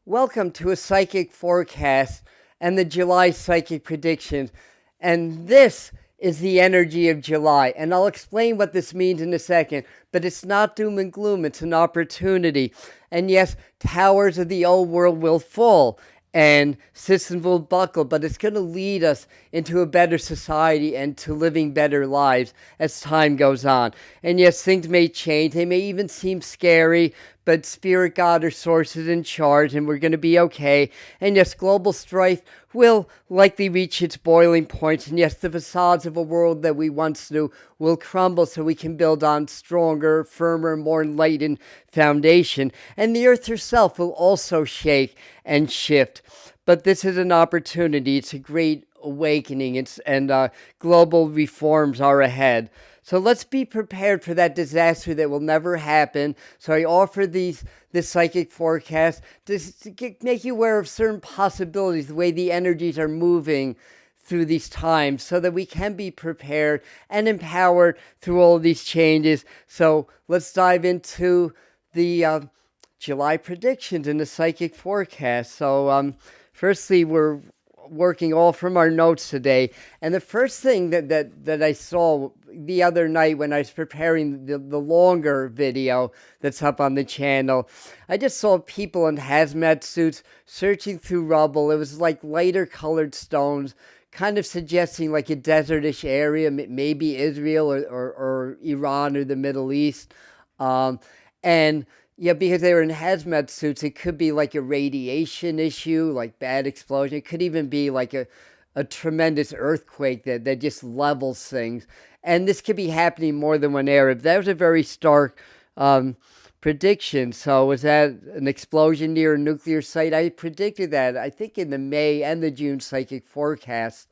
Welcome to a psychic forecast and the July psychic predictions. And this is the energy of July. And I'll explain what this means in a second, but it's not doom and gloom, it's an opportunity. And yes, towers of the old world will fall and systems will buckle, but it's going to lead us into a better society and to living better lives as time goes on. And yes, things may change, they may even seem scary, but Spirit God or Source is in charge and we're going to be okay. And yes, global strife will likely reach its boiling point. And yes, the facades of a world that we once knew will crumble so we can build on stronger, firmer, more enlightened foundation. And the earth herself will also shake and shift. But this is an opportunity. It's a great awakening, and global reforms are ahead. So let's be prepared for that disaster that will never happen. So I offer this psychic forecast to make you aware of certain possibilities, the way the energies are moving through these times, so that we can be prepared and empowered through all of these changes. So let's dive into the July predictions in the psychic forecast. So firstly, we're working all from our notes today. And the first thing that I saw the other night when I was preparing the longer video that's up on the channel, I just saw people in hazmat suits searching through rubble. It was like lighter colored stones, kind of suggesting like a desertish area, maybe Israel or Iran or the Middle East. And yeah, because they were in hazmat suits, it could be like a radiation issue, like bad explosion. It could even be like a tremendous earthquake that just levels things. And this could be happening more than one area. That was a very stark prediction. So was that an explosion near a nuclear site? I predicted that, I think, in the May and the June psychic forecast.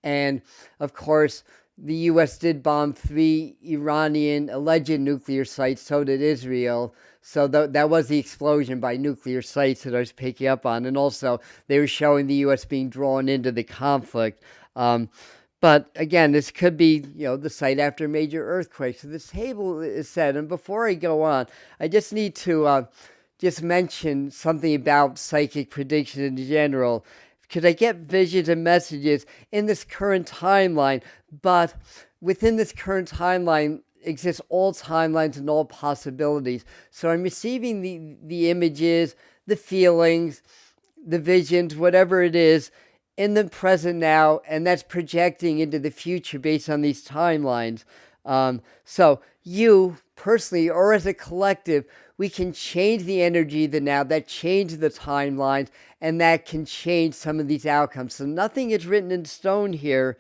And of course, the U.S. did bomb 3 Iranian alleged nuclear sites, so did Israel. So that was the explosion by nuclear sites that I was picking up on. And also, they were showing the U.S. being drawn into the conflict. But again, this could be, the site after a major earthquake. So this table is set. And before I go on, I just need to just mention something about psychic predictions in general, because I get visions and messages in this current timeline, but within this current timeline exists all timelines and all possibilities. So I'm receiving the images, the feelings, the visions, whatever it is, in the present now, and that's projecting into the future based on these timelines. So you personally, or as a collective, we can change the energy of the now, that changes the timelines, and that can change some of these outcomes. So nothing is written in stone here.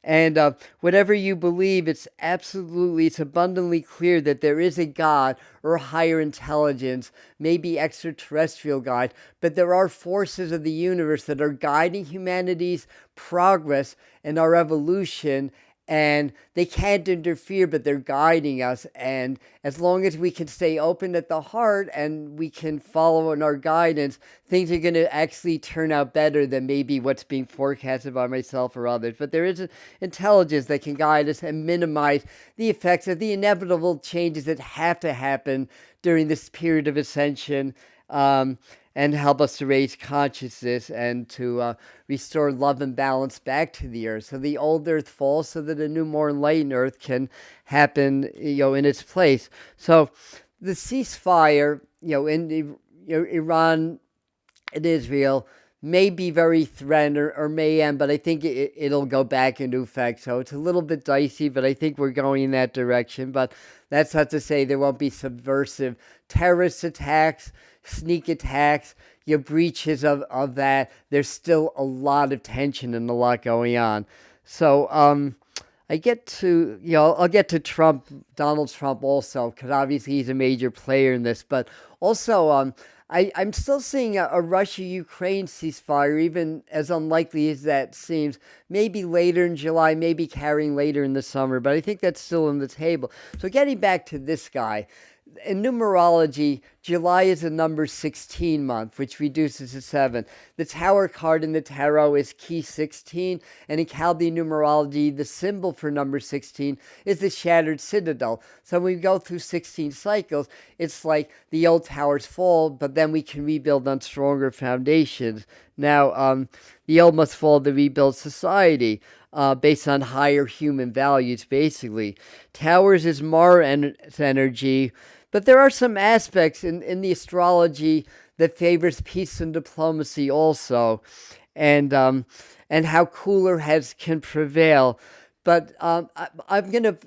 And whatever you believe, it's abundantly clear that there is a God or a higher intelligence, maybe extraterrestrial God, but there are forces of the universe that are guiding humanity's progress and our evolution, and they can't interfere, but they're guiding us. And as long as we can stay open at the heart and we can follow in our guidance, things are going to actually turn out better than maybe what's being forecasted by myself or others. But there is an intelligence that can guide us and minimize the effects of the inevitable changes that have to happen during this period of ascension. And help us to raise consciousness and to restore love and balance back to the earth. So the old earth falls so that a new, more enlightened earth can happen, in its place. So the ceasefire, in Iran and Israel may be very threatened or may end, but I think it'll go back into effect. So it's a little bit dicey, but I think we're going in that direction. But that's not to say there won't be subversive terrorist attacks, sneak attacks, breaches of that. There's still a lot of tension and a lot going on. So I'll get to Trump, Donald Trump also, because obviously he's a major player in this. But also, I'm still seeing a Russia-Ukraine ceasefire, even as unlikely as that seems. Maybe later in July, maybe carrying later in the summer, but I think that's still on the table. So getting back to this guy, in numerology, July is a number 16 month, which reduces to 7. The Tower card in the tarot is key 16, and in Chaldean numerology, the symbol for number 16 is the shattered citadel. So when we go through 16 cycles, it's like the old towers fall, but then we can rebuild on stronger foundations. Now, the old must fall to rebuild society. Based on higher human values, basically. Towers is Mars energy, but there are some aspects in the astrology that favors peace and diplomacy also, and how cooler heads can prevail. But I'm going to,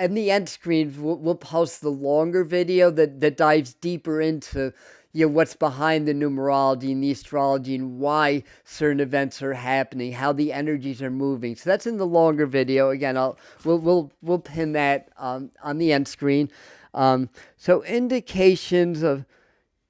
in the end screen, we'll post the longer video that dives deeper into what's behind the numerology and the astrology and why certain events are happening, how the energies are moving. So that's in the longer video. Again, we'll pin that on the end screen. So indications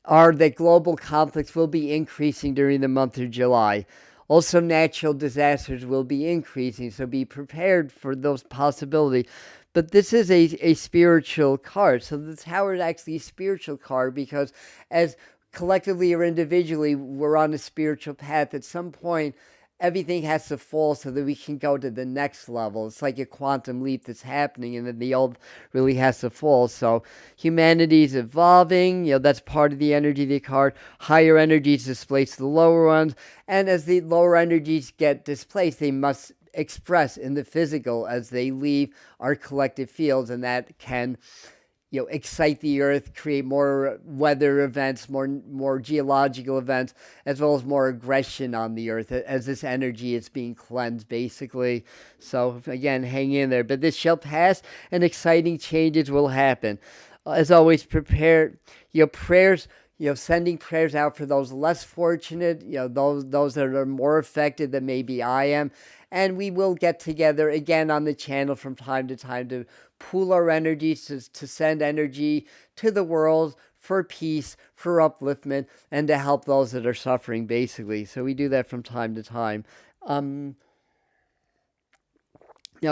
are that global conflicts will be increasing during the month of July. Also, natural disasters will be increasing, so be prepared for those possibilities. But this is a spiritual card. So the Tower is actually a spiritual card because as collectively or individually we're on a spiritual path, at some point everything has to fall so that we can go to the next level. It's like a quantum leap that's happening, and then the old really has to fall. So humanity's evolving, that's part of the energy of the card. Higher energies displace the lower ones, and as the lower energies get displaced, they must express in the physical as they leave our collective fields, and that can excite the earth, create more weather events, more geological events, as well as more aggression on the earth as this energy is being cleansed, basically. So again, hang in there. But this shall pass, and exciting changes will happen. As always, prepare prayers. Sending prayers out for those less fortunate, those that are more affected than maybe I am. And we will get together again on the channel from time to time to pool our energies, to send energy to the world for peace, for upliftment, and to help those that are suffering, basically. So we do that from time to time. Now,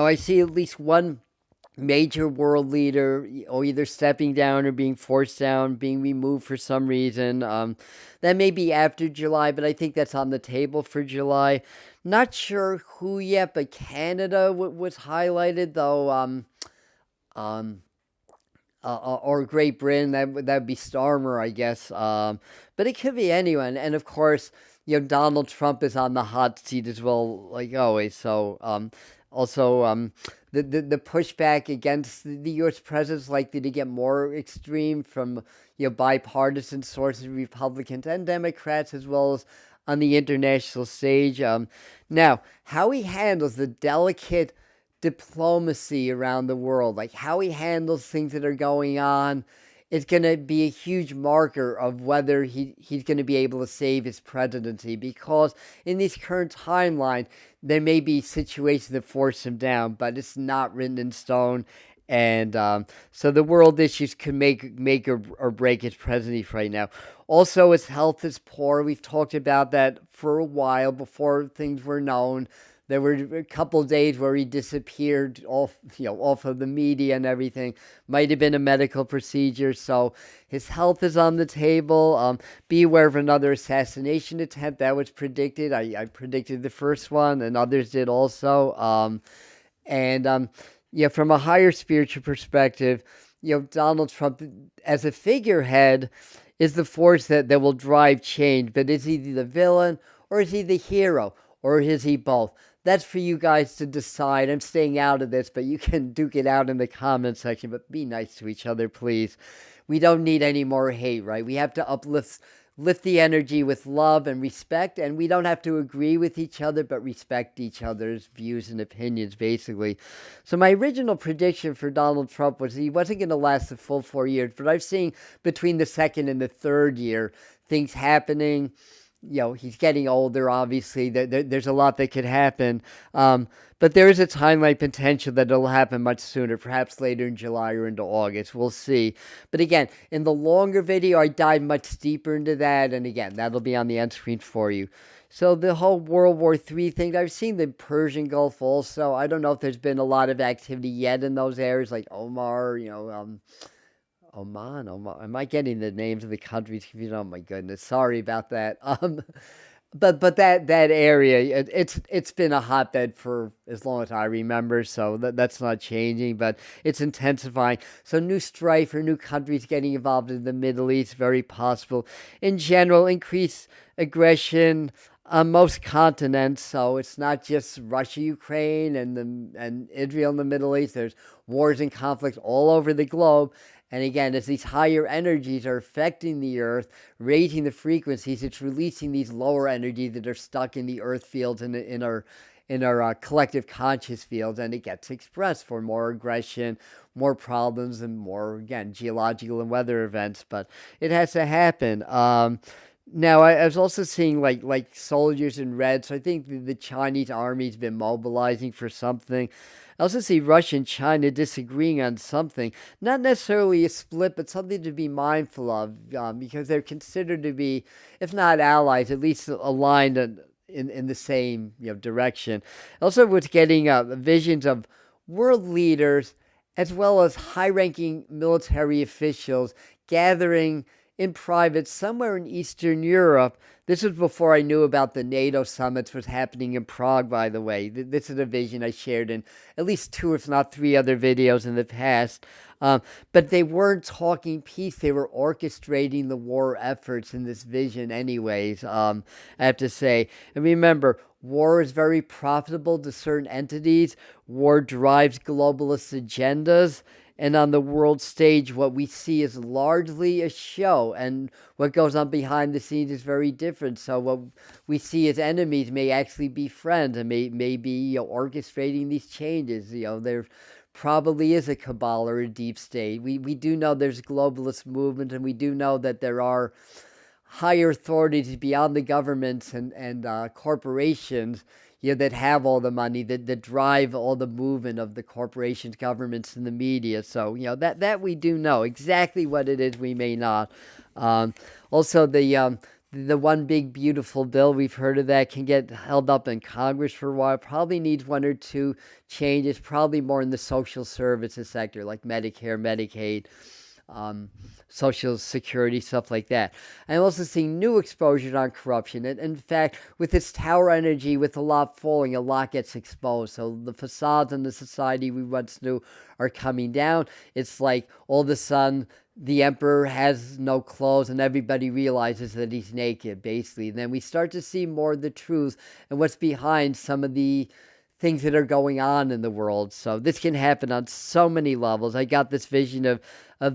I see at least one major world leader either stepping down or being forced down, being removed for some reason. That may be after July, but I think that's on the table for July. Not sure who yet, but Canada was highlighted, though. Or Great Britain, that'd be Starmer, I guess. But it could be anyone. And of course, Donald Trump is on the hot seat as well, like always. So, also, the pushback against the U.S. president is likely to get more extreme from bipartisan sources, Republicans and Democrats, as well as on the international stage. Now, how he handles the delicate diplomacy around the world, like how he handles things that are going on, is going to be a huge marker of whether he's going to be able to save his presidency, because in this current timeline, there may be situations that force him down, but it's not written in stone. And so the world issues can make or break his presidency right now. Also, his health is poor. We've talked about that for a while before things were known. There were a couple of days where he disappeared off of the media and everything. Might have been a medical procedure, so his health is on the table. Be aware of another assassination attempt that was predicted. I predicted the first one, and others did also. From a higher spiritual perspective, Donald Trump as a figurehead is the force that will drive change. But is he the villain, or is he the hero, or is he both? That's for you guys to decide. I'm staying out of this, but you can duke it out in the comment section. But be nice to each other, please. We don't need any more hate, right? We have to lift the energy with love and respect, and we don't have to agree with each other, but respect each other's views and opinions, basically. So my original prediction for Donald Trump was he wasn't going to last the full 4 years, but I've seen between the second and the third year things happening. He's getting older, obviously. There's a lot that could happen. But there is a timeline potential that it'll happen much sooner, perhaps later in July or into August. We'll see. But again, in the longer video, I dive much deeper into that. And again, that'll be on the end screen for you. So the whole World War III thing, I've seen the Persian Gulf also. I don't know if there's been a lot of activity yet in those areas, like Omar, Oman. Am I getting the names of the countries confused? Oh my goodness, sorry about that. But that area, it's been a hotbed for as long as I remember, so that's not changing. But it's intensifying. So new strife or new countries getting involved in the Middle East, very possible. In general, increased aggression on most continents. So it's not just Russia, Ukraine, and Israel in the Middle East. There's wars and conflicts all over the globe. And again, as these higher energies are affecting the Earth, raising the frequencies, it's releasing these lower energies that are stuck in the Earth fields and in our collective conscious fields, and it gets expressed for more aggression, more problems, and more again geological and weather events. But it has to happen. Now, I was also seeing like soldiers in red, so I think the Chinese army's been mobilizing for something. I also see Russia and China disagreeing on something, not necessarily a split, but something to be mindful of, because they're considered to be, if not allies, at least aligned in the same direction. Also, was getting visions of world leaders as well as high-ranking military officials gathering in private somewhere in Eastern Europe. This was before I knew about the NATO summits was happening in Prague, by the way. This is a vision I shared in at least two, if not three other videos in the past. But they weren't talking peace. They were orchestrating the war efforts in this vision anyways, I have to say. And remember, war is very profitable to certain entities. War drives globalist agendas. And on the world stage, what we see is largely a show, and what goes on behind the scenes is very different. So what we see as enemies may actually be friends, and may be orchestrating these changes. There probably is a cabal or a deep state. We do know there's globalist movement, and we do know that there are higher authorities beyond the governments and corporations, that have all the money, that drive all the movement of the corporations, governments, and the media. So, that we do know. Exactly what it is, we may not. Also, the one big beautiful bill, we've heard of that, can get held up in Congress for a while. Probably needs one or two changes, probably more in the social services sector, like Medicare, Medicaid, Social Security, stuff like that. I'm also seeing new exposures on corruption. And in fact, with this tower energy, with a lot falling, a lot gets exposed. So the facades in the society we once knew are coming down. It's like all of a sudden the emperor has no clothes and everybody realizes that he's naked, basically. And then we start to see more of the truth and what's behind some of the things that are going on in the world. So this can happen on so many levels. I got this vision of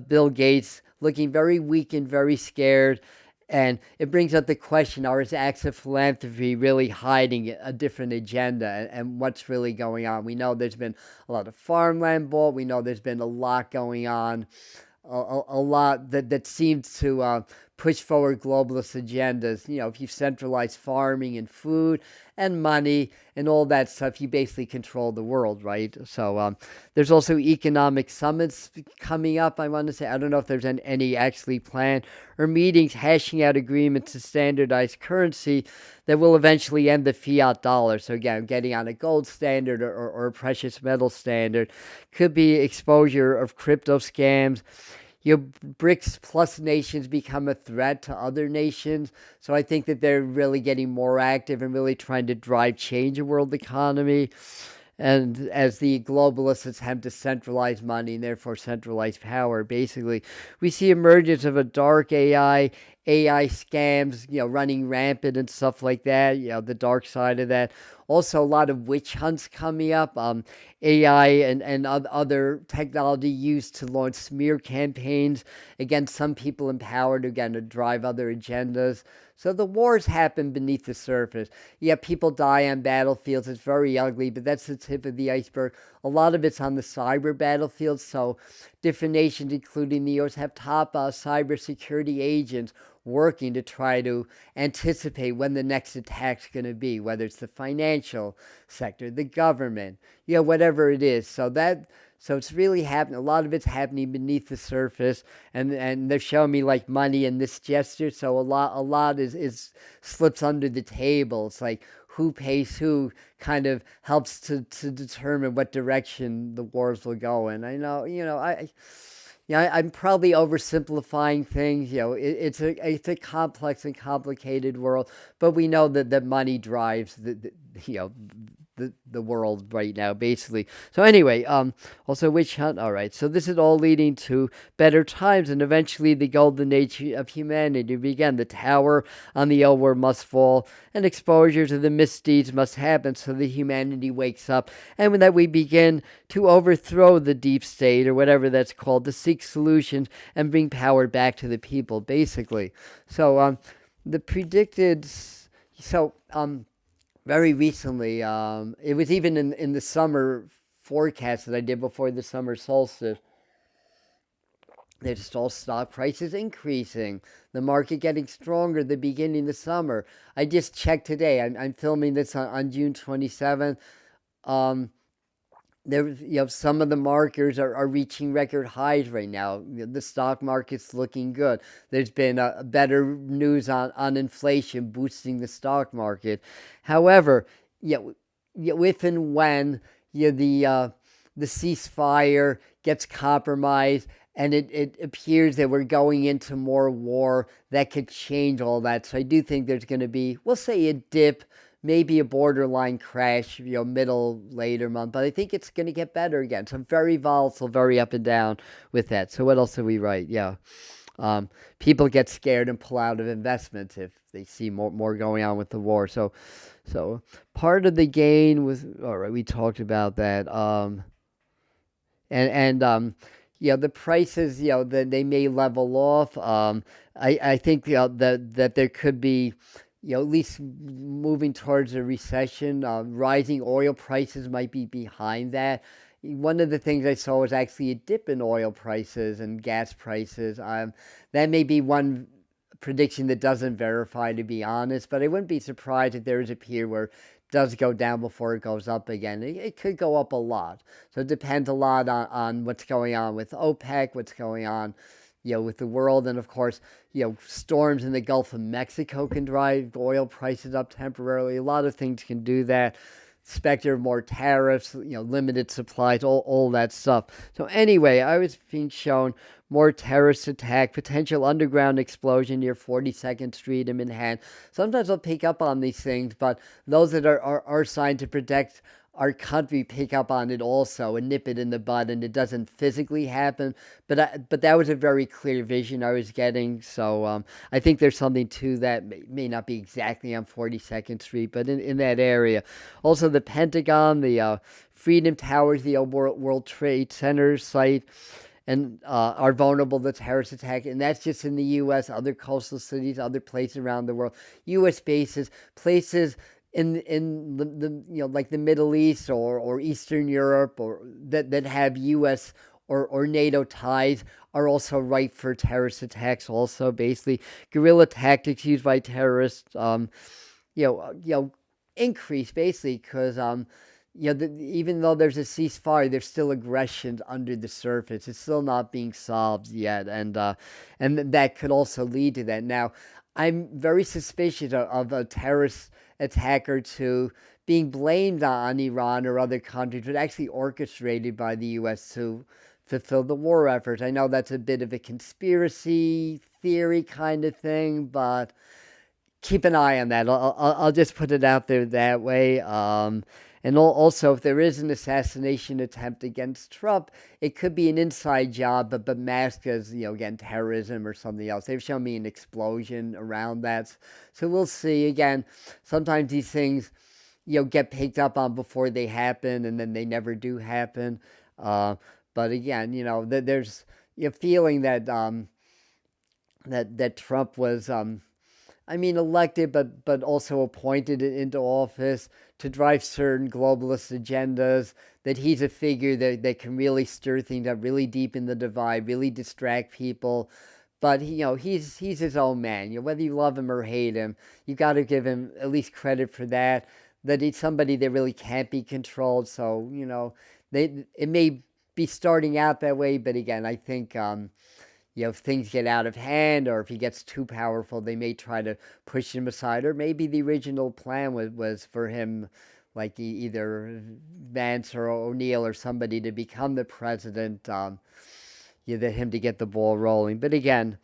Bill Gates looking very weak and very scared. And it brings up the question, are his acts of philanthropy really hiding a different agenda, and what's really going on? We know there's been a lot of farmland bought. We know there's been a lot going on, a lot that seems to push forward globalist agendas. If you centralize farming and food and money and all that stuff, you basically control the world, right? So there's also economic summits coming up, I want to say. I don't know if there's any actually planned, or meetings hashing out agreements to standardize currency that will eventually end the fiat dollar. So again, getting on a gold standard or a precious metal standard. Could be exposure of crypto scams. BRICS plus nations become a threat to other nations. So I think that they're really getting more active and really trying to drive change in world economy. And as the globalists attempt to centralize money and therefore centralize power, basically, we see emergence of a dark AI scams, running rampant and stuff like that, the dark side of that. Also, a lot of witch hunts coming up, AI and other technology used to launch smear campaigns against some people in power to drive other agendas. So the wars happen beneath the surface. Yeah, people die on battlefields. It's very ugly, but that's the tip of the iceberg. A lot of it's on the cyber battlefield. So different nations, including the US, have top cybersecurity agents working to try to anticipate when the next attack's going to be, whether it's the financial sector, the government, whatever it is. So it's really happening. A lot of it's happening beneath the surface, and they're showing me like money in this gesture. So a lot is slips under the table. It's like who pays who kind of helps to determine what direction the wars will go in. I know, Yeah, I'm probably oversimplifying things. It's a complex and complicated world, but we know that money drives you know the world right now, basically. So anyway, also witch hunt. All right, so this is all leading to better times, and eventually the golden age of humanity began. The tower on the L word must fall, and exposure to the misdeeds must happen, so the humanity wakes up, and that we begin to overthrow the deep state or whatever that's called, to seek solutions and bring power back to the people, basically. So the predicted. So very recently, it was even in the summer forecast that I did before the summer solstice. They just all stock prices increasing, the market getting stronger the beginning of the summer. I just checked today. I'm filming this on June 27th. Um, some of the markers are reaching record highs right now. The stock market's looking good. There's been better news on inflation boosting the stock market. However, if and when the ceasefire gets compromised and it appears that we're going into more war, that could change all that. So I do think there's going to be, we'll say, a dip, maybe a borderline crash, middle, later month, but I think it's going to get better again. So very volatile, very up and down with that. So what else do we write? Yeah. People get scared and pull out of investments if they see more going on with the war. So part of the gain was, all right, we talked about that. And the prices, that they may level off. I think that there could be, at least moving towards a recession. Rising oil prices might be behind that. One of the things I saw was actually a dip in oil prices and gas prices. That may be one prediction that doesn't verify, to be honest, but I wouldn't be surprised if there is a period where it does go down before it goes up again. It could go up a lot. So it depends a lot on what's going on with OPEC, what's going on, with the world. And of course, storms in the Gulf of Mexico can drive oil prices up temporarily. A lot of things can do that. Specter of more tariffs, limited supplies, all that stuff. So anyway, I was being shown more terrorist attack, potential underground explosion near 42nd Street in Manhattan. Sometimes I'll pick up on these things, but those that are assigned to protect our country pick up on it also and nip it in the bud, and it doesn't physically happen. But that was a very clear vision I was getting. So I think there's something to that. May not be exactly on 42nd Street, but in that area. Also, the Pentagon, the Freedom Towers, the World Trade Center site, and are vulnerable to terrorist attack. And that's just in the U.S., other coastal cities, other places around the world, U.S. bases, places in the like the Middle East or Eastern Europe, or that have U.S. or NATO ties, are also ripe for terrorist attacks. Also, basically, guerrilla tactics used by terrorists, increase basically because even though there's a ceasefire, there's still aggression under the surface. It's still not being solved yet, and that could also lead to that. Now, I'm very suspicious of a terrorist attacker to being blamed on Iran or other countries, but actually orchestrated by the U.S. to fulfill the war efforts. I know that's a bit of a conspiracy theory kind of thing, but keep an eye on that. I'll just put it out there that way. And also, if there is an assassination attempt against Trump, it could be an inside job, but masked as, again, terrorism or something else. They've shown me an explosion around that. So we'll see. Again, sometimes these things, get picked up on before they happen, and then they never do happen. But again, there's a feeling that that Trump was elected, but also appointed into office to drive certain globalist agendas, that he's a figure that can really stir things up, really deepen the divide, really distract people. But, he's his own man. Whether you love him or hate him, you got to give him at least credit for that, that he's somebody that really can't be controlled. So, it may be starting out that way, but again, I think if things get out of hand or if he gets too powerful, they may try to push him aside. Or maybe the original plan was for him, like either Vance or O'Neill or somebody, to become the president. him to get the ball rolling. But again,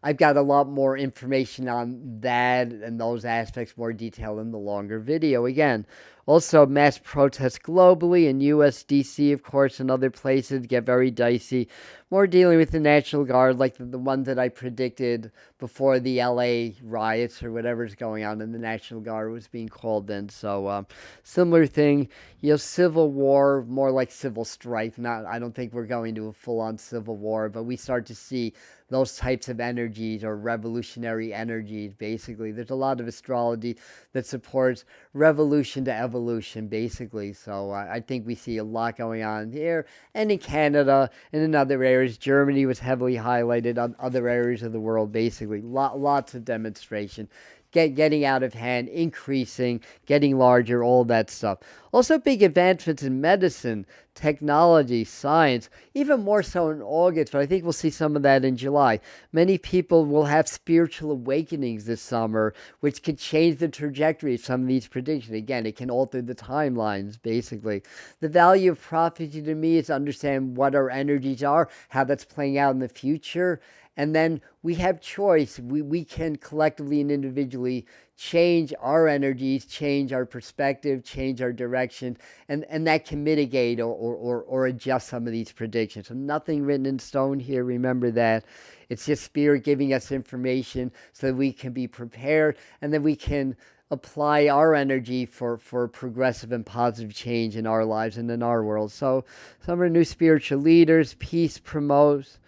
I've got a lot more information on that and those aspects, more detail in the longer video. Again, also mass protests globally in US, DC, of course, and other places get very dicey. More dealing with the National Guard, like the one that I predicted before the LA riots or whatever's going on, and the National Guard was being called in. So similar thing, civil war, more like civil strife. Not, I don't think we're going to a full-on civil war, but we start to see those types of energies or revolutionary energies, basically. There's a lot of astrology that supports revolution to evolution, basically. So I think we see a lot going on here and in Canada and in other areas. Germany was heavily highlighted on other areas of the world, basically. Lots of demonstration. Getting out of hand, increasing, getting larger, all that stuff. Also, big advancements in medicine, technology, science, even more so in August, but I think we'll see some of that in July. Many people will have spiritual awakenings this summer, which could change the trajectory of some of these predictions. Again, it can alter the timelines, basically. The value of prophecy to me is to understand what our energies are, how that's playing out in the future, and then we have choice. We can collectively and individually change our energies, change our perspective, change our direction, and that can mitigate or adjust some of these predictions. So nothing written in stone here, remember that. It's just Spirit giving us information so that we can be prepared and that we can apply our energy for progressive and positive change in our lives and in our world. So some are new spiritual leaders, peace promotes.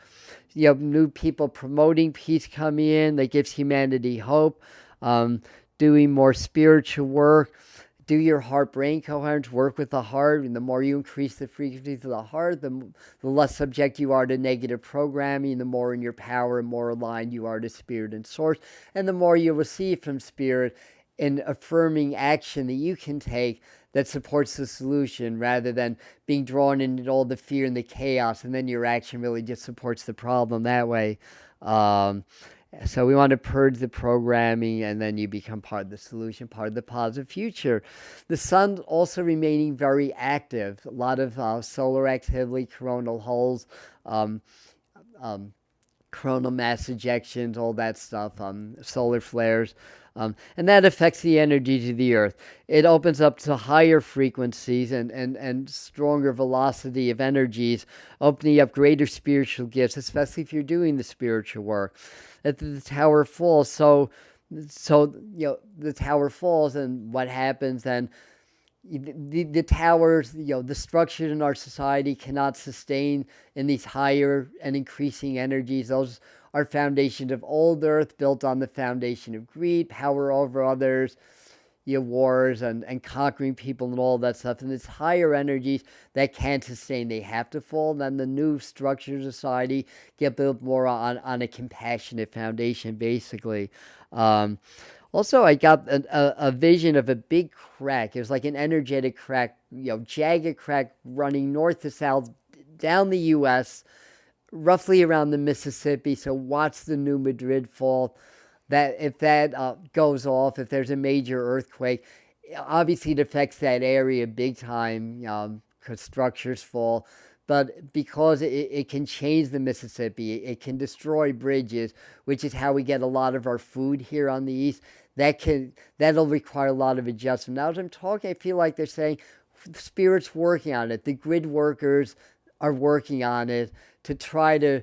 New people promoting peace coming in that gives humanity hope, doing more spiritual work. Do your heart-brain coherence, work with the heart, and the more you increase the frequencies of the heart, the less subject you are to negative programming, the more in your power and more aligned you are to Spirit and Source, and the more you receive from Spirit in affirming action that you can take that supports the solution rather than being drawn into all the fear and the chaos, and then your action really just supports the problem that way. So we want to purge the programming, and then you become part of the solution, part of the positive future. The sun also remaining very active. A lot of solar activity, coronal holes, coronal mass ejections, all that stuff, solar flares. And that affects the energies of the earth. It opens up to higher frequencies and stronger velocity of energies, opening up greater spiritual gifts, especially if you're doing the spiritual work. That the tower falls. So the tower falls, and what happens then? The towers, the structures in our society cannot sustain in these higher and increasing energies. Those are foundations of old earth built on the foundation of greed, power over others, wars and conquering people and all that stuff. And it's higher energies that can't sustain. They have to fall. And then the new structures of society get built more on a compassionate foundation, basically. Also, I got a vision of a big crack. It was like an energetic crack, jagged crack running north to south down the U.S., roughly around the Mississippi. So watch the New Madrid fall. That if that goes off, if there's a major earthquake, obviously it affects that area big time because structures fall. But because it can change the Mississippi, it can destroy bridges, which is how we get a lot of our food here on the East. That'll require a lot of adjustment. Now, as I'm talking, I feel like they're saying Spirit's working on it. The grid workers are working on it to try to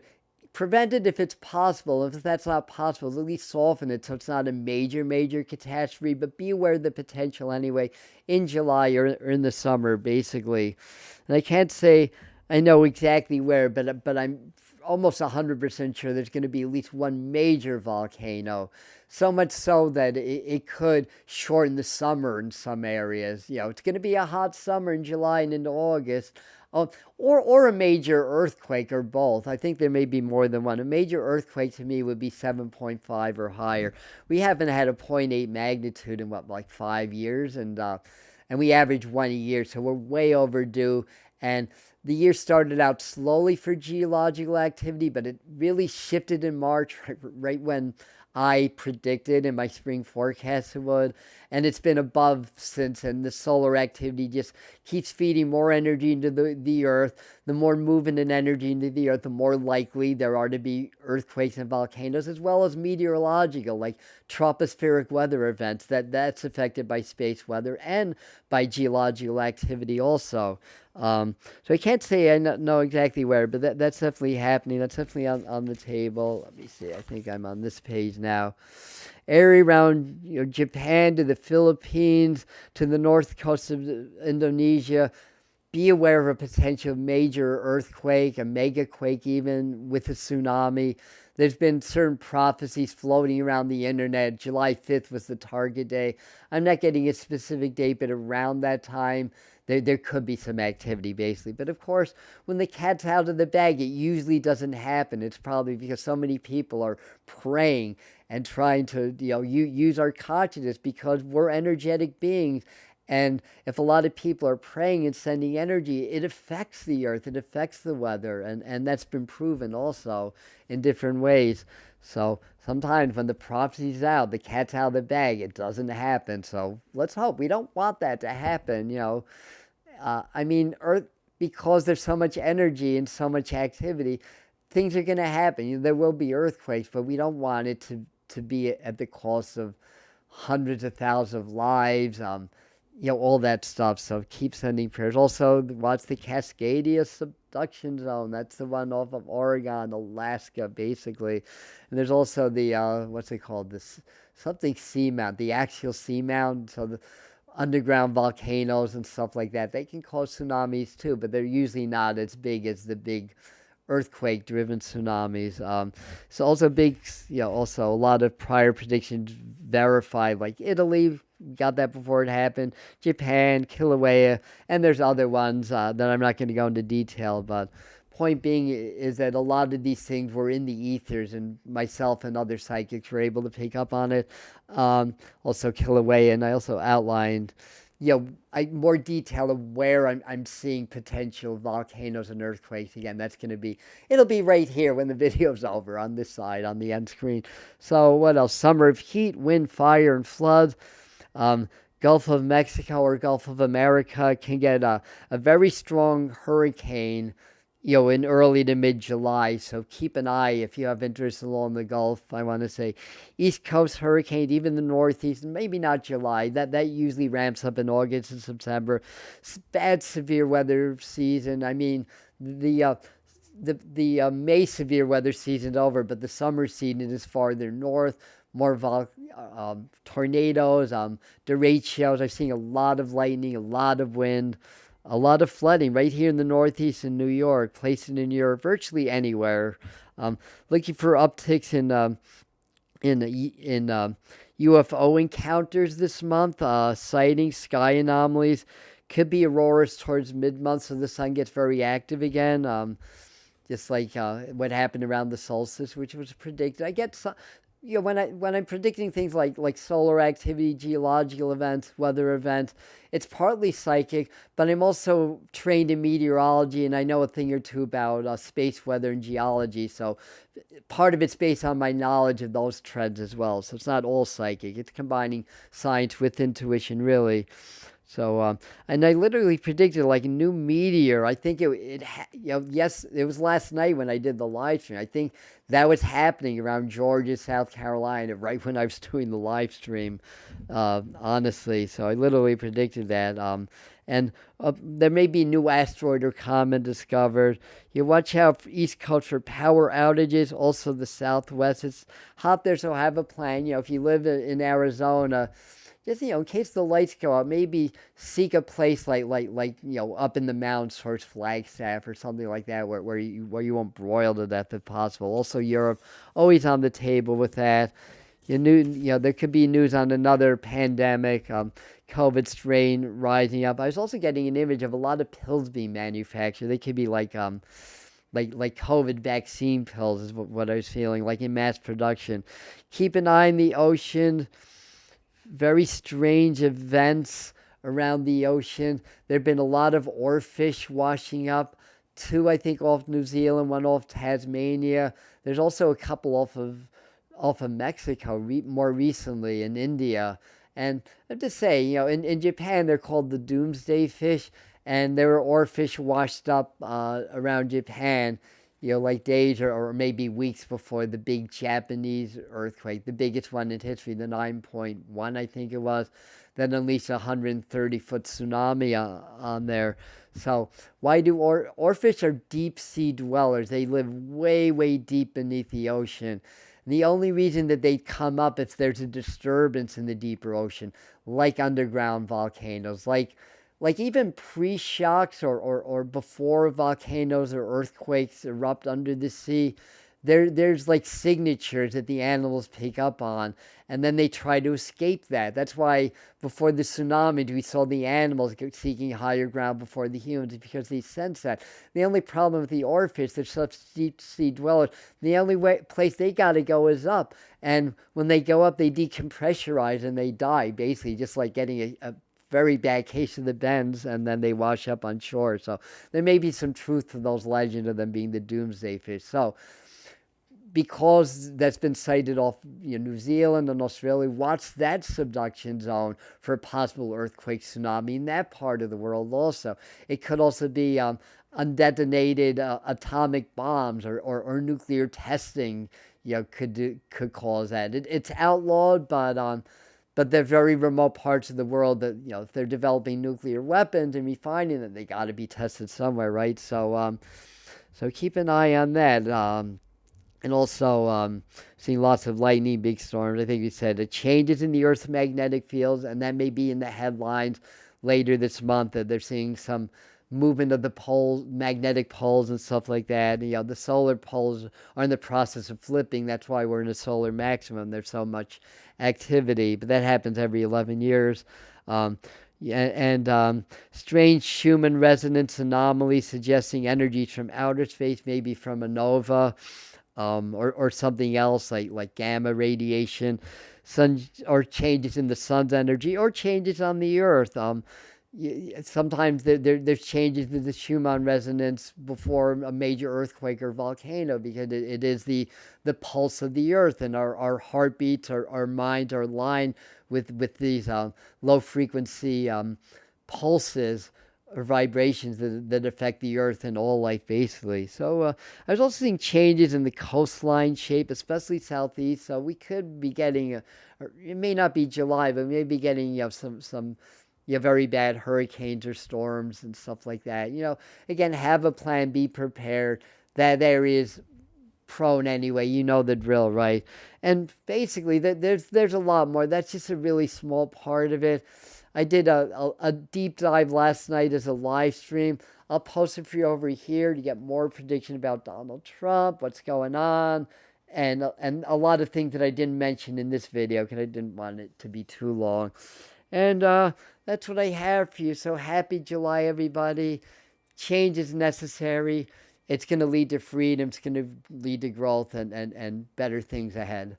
prevent it if it's possible. If that's not possible, at least soften it so it's not a major catastrophe, but be aware of the potential anyway in July or in the summer, basically. And I can't say I know exactly where, but I'm almost 100% sure there's going to be at least one major volcano. So much so that it could shorten the summer in some areas. It's going to be a hot summer in July and into August. Or a major earthquake, or both. I think there may be more than one. A major earthquake to me would be 7.5 or higher. We haven't had a 0.8 magnitude in like 5 years, and we average one a year, so we're way overdue. And the year started out slowly for geological activity, but it really shifted in March, right when I predicted in my spring forecast it would. And it's been above since, and the solar activity just keeps feeding more energy into the earth. The more movement and energy into the earth, the more likely there are to be earthquakes and volcanoes, as well as meteorological, like tropospheric weather events. That's affected by space weather and by geological activity also. So I can't say I know exactly where, but that's definitely happening. That's definitely on the table. Let me see. I think I'm on this page now. Area around Japan to the Philippines to the north coast of Indonesia. Be aware of a potential major earthquake, a mega quake, even with a tsunami. There's been certain prophecies floating around the internet. July 5th was the target day. I'm not getting a specific date, but around that time, there could be some activity, basically. But of course, when the cat's out of the bag, it usually doesn't happen. It's probably because so many people are praying and trying to use our consciousness, because we're energetic beings. And if a lot of people are praying and sending energy, it affects the earth, it affects the weather, and that's been proven also in different ways. So sometimes when the prophecy's out, the cat's out of the bag, it doesn't happen. So let's hope. We don't want that to happen. I mean, Earth, because there's so much energy and so much activity, things are going to happen. There will be earthquakes, but we don't want it to be at the cost of hundreds of thousands of lives, all that stuff. So keep sending prayers. Also, watch the Cascadia subduction zone. That's the one off of Oregon, Alaska, basically. And there's also the, what's it called? This something seamount, the axial seamount. So the underground volcanoes and stuff like that, they can cause tsunamis too, but they're usually not as big as the big earthquake-driven tsunamis. So also big, also a lot of prior predictions verified, like Italy got that before it happened, Japan, Kilauea, and there's other ones that I'm not going to go into detail, but point being is that a lot of these things were in the ethers, and myself and other psychics were able to pick up on it. Also Kilauea, and I also outlined more detail of where I'm seeing potential volcanoes and earthquakes. Again, it'll be right here when the video's over on this side, on the end screen. So what else? Summer of heat, wind, fire, and floods. Gulf of Mexico or Gulf of America can get a very strong hurricane, in early to mid-July. So keep an eye if you have interest along the Gulf. I want to say East Coast hurricane, even the Northeast, maybe not July. That usually ramps up in August and September. Bad severe weather season. I mean, the May severe weather season's over, but the summer season is farther north. More tornadoes, derechos. I've seen a lot of lightning, a lot of wind, a lot of flooding right here in the Northeast in New York, places in Europe, virtually anywhere. Looking for upticks in UFO encounters this month, sightings, sky anomalies. Could be auroras towards mid-month, so the sun gets very active again. Just like what happened around the solstice, which was predicted. I get some, when I'm predicting things like solar activity, geological events, weather events, it's partly psychic, but I'm also trained in meteorology, and I know a thing or two about space weather and geology. So part of it's based on my knowledge of those trends as well. So it's not all psychic. It's combining science with intuition, really. So, and I literally predicted like a new meteor. I think yes, it was last night when I did the live stream. I think that was happening around Georgia, South Carolina, right when I was doing the live stream, honestly. So I literally predicted that. And there may be a new asteroid or comet discovered. You watch out for East Coast for power outages. Also the Southwest. It's hot there, so have a plan. If you live in Arizona, just in case the lights go out, maybe seek a place like up in the mountains towards Flagstaff or something like that, where you won't broil to death if possible. Also Europe, always on the table with that. There could be news on another pandemic, COVID strain rising up. I was also getting an image of a lot of pills being manufactured. They could be like COVID vaccine pills is what I was feeling, like in mass production. Keep an eye on the ocean. Very strange events around the ocean. There have been a lot of oarfish washing up. 2, I think, off New Zealand, 1 off Tasmania. There's also a couple off of off of Mexico more recently in India. And I have to say, in Japan, they're called the Doomsday Fish, and there were oarfish washed up around Japan, like days or maybe weeks before the big Japanese earthquake, the biggest one in history, the 9.1, I think it was, that unleashed a 130-foot tsunami on there. So why do oarfish are deep sea dwellers? They live way, way deep beneath the ocean. The only reason that they come up if there's a disturbance in the deeper ocean, like underground volcanoes, like even pre-shocks or before volcanoes or earthquakes erupt under the sea, there's like signatures that the animals pick up on, and then they try to escape that. That's why before the tsunami, we saw the animals seeking higher ground before the humans, because they sense that. The only problem with the oarfish, they're such deep sea dwellers, the only place they got to go is up. And when they go up, they decompressurize and they die, basically, just like getting a very bad case of the bends, and then they wash up on shore. So there may be some truth to those legends of them being the Doomsday Fish. So because that's been sighted off New Zealand and Australia, watch that subduction zone for a possible earthquake, tsunami in that part of the world also. It could also be undetonated atomic bombs or nuclear testing could cause that. It's outlawed, but they're very remote parts of the world that, if they're developing nuclear weapons and refining them, they got to be tested somewhere, right? So keep an eye on that. And also seeing lots of lightning, big storms. I think you said it changes in the Earth's magnetic fields, and that may be in the headlines later this month, that they're seeing some movement of the poles, magnetic poles and stuff like that. And, the solar poles are in the process of flipping. That's why we're in a solar maximum. There's so much activity, but that happens every 11 years. Strange Schumann resonance anomalies suggesting energies from outer space, maybe from a nova. Or something else like gamma radiation, or changes in the sun's energy, or changes on the earth. Sometimes there's changes in the Schumann resonance before a major earthquake or volcano, because it is the pulse of the earth, and our heartbeats, our minds are aligned with these low frequency pulses or vibrations that affect the earth and all life, basically. So I was also seeing changes in the coastline shape, especially southeast. So we could be getting, it may not be July, but maybe getting some very bad hurricanes or storms and stuff like that. Again, have a plan, be prepared. That area is prone anyway. You know the drill, right? And basically, there's a lot more. That's just a really small part of it. I did a deep dive last night as a live stream. I'll post it for you over here to get more prediction about Donald Trump, what's going on, and a lot of things that I didn't mention in this video because I didn't want it to be too long. And that's what I have for you. So happy July, everybody. Change is necessary. It's going to lead to freedom. It's going to lead to growth and better things ahead.